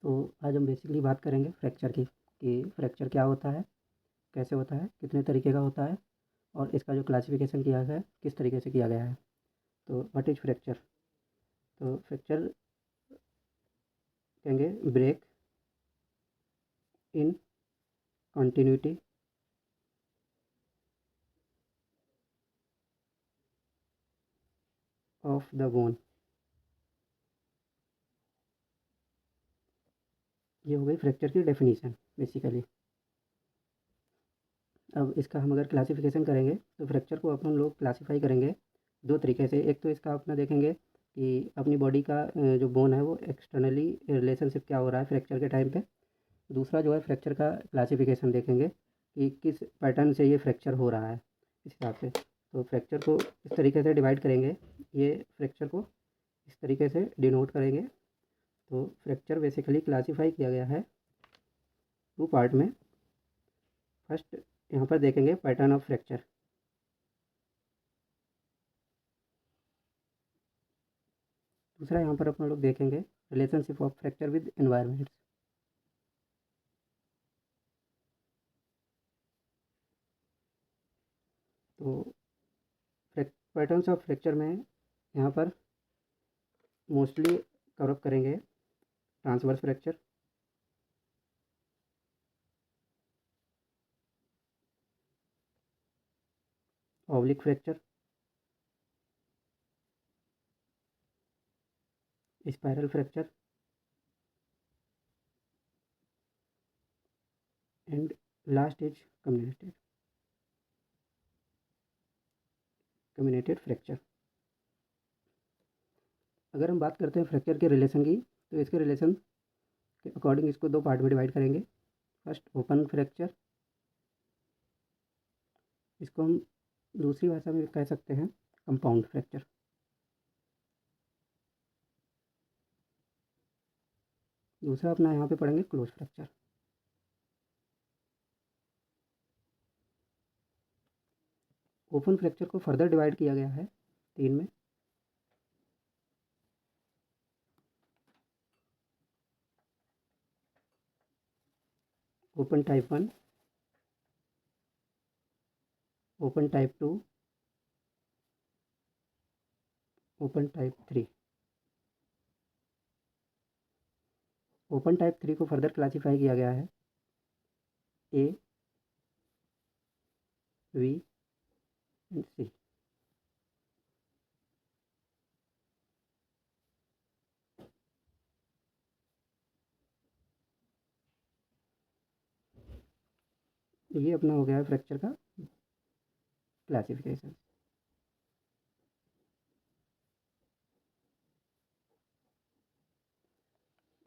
तो आज हम बेसिकली बात करेंगे फ्रैक्चर की कि फ्रैक्चर क्या होता है, कैसे होता है, कितने तरीके का होता है और इसका जो क्लासिफिकेशन किया गया है किस तरीके से किया गया है। तो व्हाट इज़ फ्रैक्चर? तो फ्रैक्चर कहेंगे break in continuity of the bone. ये हो गई फ्रैक्चर की डेफिनीशन बेसिकली। अब इसका हम अगर क्लासिफिकेशन करेंगे तो फ्रैक्चर को अपन लोग क्लासीफाई करेंगे दो तरीके से। एक तो इसका अपना देखेंगे कि अपनी बॉडी का जो बोन है वो एक्सटर्नली रिलेशनशिप क्या हो रहा है फ्रैक्चर के टाइम पे। दूसरा जो है फ्रैक्चर का क्लासिफिकेशन देखेंगे कि किस पैटर्न से ये फ्रैक्चर हो रहा है इस हिसाब से। तो फ्रैक्चर को इस तरीके से डिवाइड करेंगे, ये फ्रैक्चर को इस तरीके से डिनोट करेंगे। तो फ्रैक्चर बेसिकली क्लासीफाई किया गया है टू पार्ट में। फर्स्ट यहाँ पर देखेंगे पैटर्न ऑफ फ्रैक्चर। दूसरा यहाँ पर अपन लोग देखेंगे relationship of fracture with environment. तो पैटर्न्स ऑफ फ्रैक्चर में यहाँ पर मोस्टली कवर अप करेंगे transverse fracture, oblique fracture, spiral fracture and last is comminuted fracture. अगर हम बात करते हैं फ्रैक्चर के रिलेशन की तो इसके रिलेशन के अकॉर्डिंग इसको दो पार्ट में डिवाइड करेंगे। फर्स्ट ओपन फ्रैक्चर, इसको हम दूसरी भाषा में कह सकते हैं कंपाउंड फ्रैक्चर। दूसरा अपना यहाँ पे पढ़ेंगे क्लोज फ्रैक्चर। ओपन फ्रैक्चर को फर्दर डिवाइड किया गया है तीन में। Open type 1, open type 2, open type 3। Open type 3 को फर्दर क्लासीफाई किया गया है ए, वी एंड सी। ये अपना हो गया है फ्रैक्चर का क्लासिफिकेशन।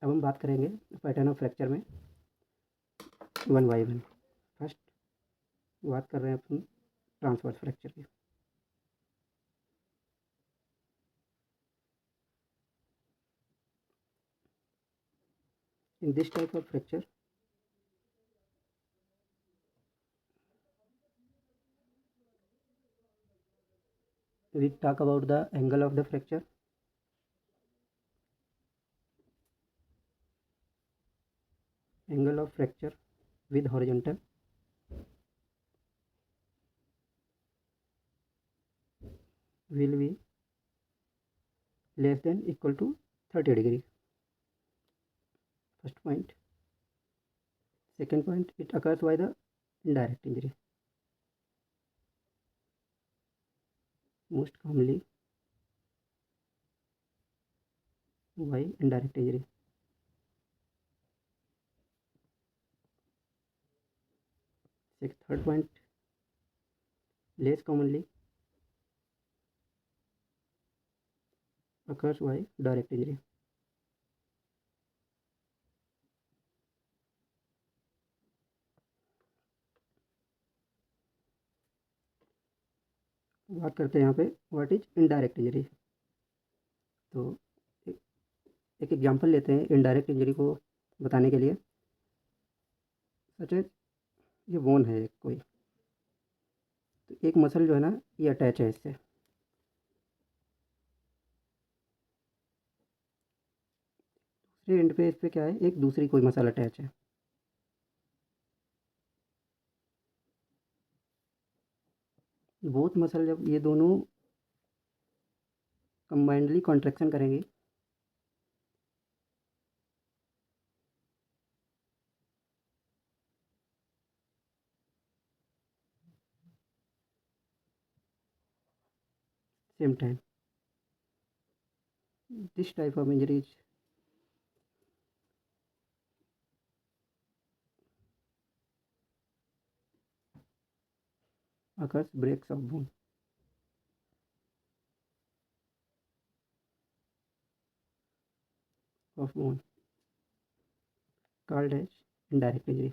अब हम बात करेंगे पैटर्न ऑफ फ्रैक्चर में वन बाई वन। फर्स्ट बात कर रहे हैं अपन ट्रांसवर्स फ्रैक्चर की। In this type of fracture we talk about the angle of the fracture. Angle of fracture with horizontal will be less than equal to 30 degree. First point. Second point, it occurs by the indirect injury. Most commonly by indirect injury. Third point, less commonly occurs by direct injury. बात करते हैं यहाँ पे what is indirect injury. तो एक example लेते हैं indirect injury को बताने के लिए। सच है, ये बोन है कोई, तो एक मसल जो है ना ये अटैच है इससे। एंड पे इस पे क्या है, एक दूसरी कोई मसल अटैच है। बोथ मसल जब ये दोनों कंबाइंडली कॉन्ट्रैक्शन करेंगी same time, this type of injuries occurs breaks of bone called as indirect injury.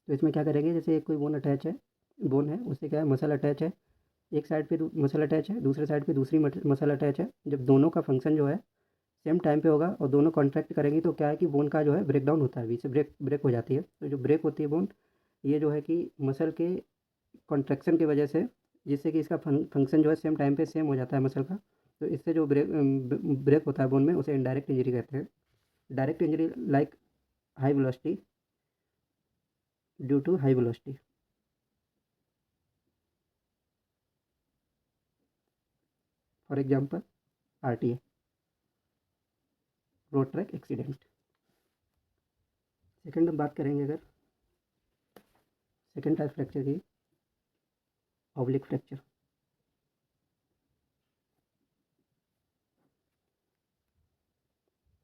तो इसमें क्या करेंगे, जैसे एक कोई बोन अटैच है, बोन है उससे क्या है मसल अटैच है, एक साइड पे मसल अटैच है, दूसरे साइड पे दूसरी मसल अटैच है। जब दोनों का फंक्शन जो है सेम टाइम पे होगा और दोनों कॉन्ट्रैक्ट करेंगी तो क्या है कि बोन का जो है ब्रेक डाउन होता है, बीच से ब्रेक ब्रेक हो जाती है। तो जो ब्रेक होती है बोन, ये जो है कि मसल के कॉन्ट्रैक्शन की वजह से, जिससे कि इसका फंक्शन जो है सेम टाइम पे सेम हो जाता है मसल का। तो इससे जो ब्रेक होता है बोन में, उसे इनडायरेक्ट इंजरी कहते हैं। Direct injury like high velocity, due to high velocity. For example RTA, road track accident. Second हम बात करेंगे अगर सेकंड टाइप फ्रैक्चर की, oblique fracture.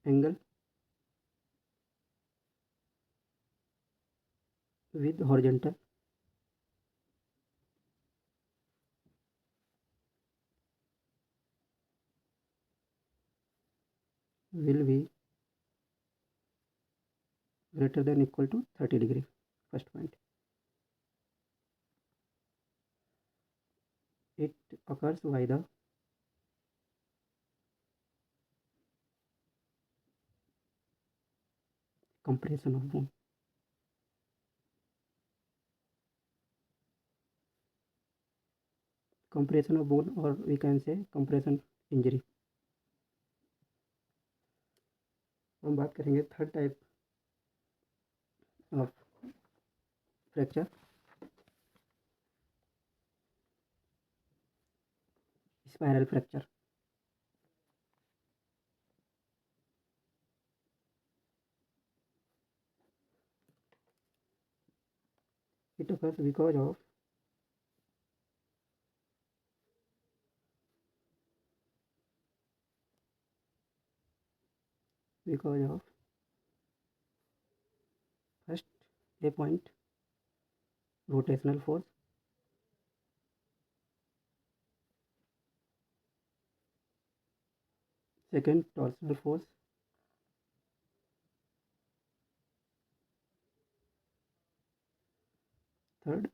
Angle with horizontal will be greater than equal to 30 degree. First point, it occurs by the compression of bone. Compression of bone, or we can say compression injury. हम बात करेंगे third type of fracture, spiral fracture. It occurs because of first a point rotational force, second torsional force, third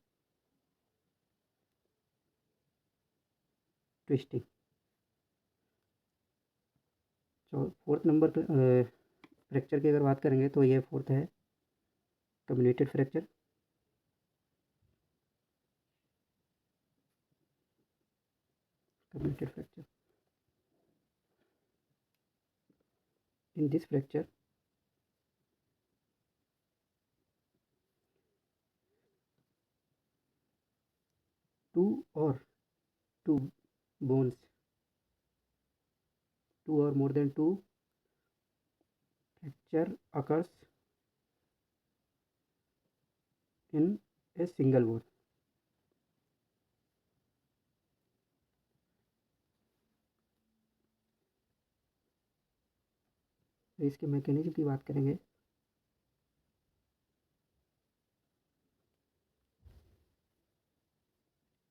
twisting। तो fourth number पे fracture की अगर बात करेंगे तो ये फोर्थ है कम्युनिटेड fracture. Comminuted fracture, in this fracture two or two bones, two or more than two fracture occurs in a single bone। तो इसके मैकेनिज्म की बात करेंगे,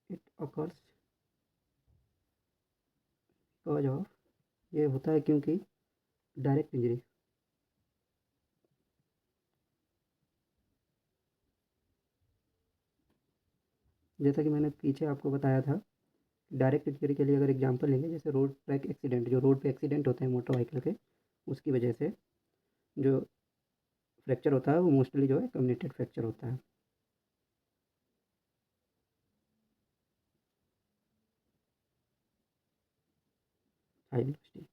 इट अकर्स बिकॉज ऑफ, ये होता है क्योंकि डायरेक्ट इंजरी। जैसा कि मैंने पीछे आपको बताया था, डायरेक्ट इंजरी के लिए अगर एग्जांपल लेंगे, जैसे रोड ट्रैक एक्सीडेंट, जो रोड पे एक्सीडेंट होते हैं मोटर व्हीकल के, उसकी वजह से जो फ्रैक्चर होता है वो मोस्टली जो है कम्युनिटेड फ्रैक्चर होता है। High velocity.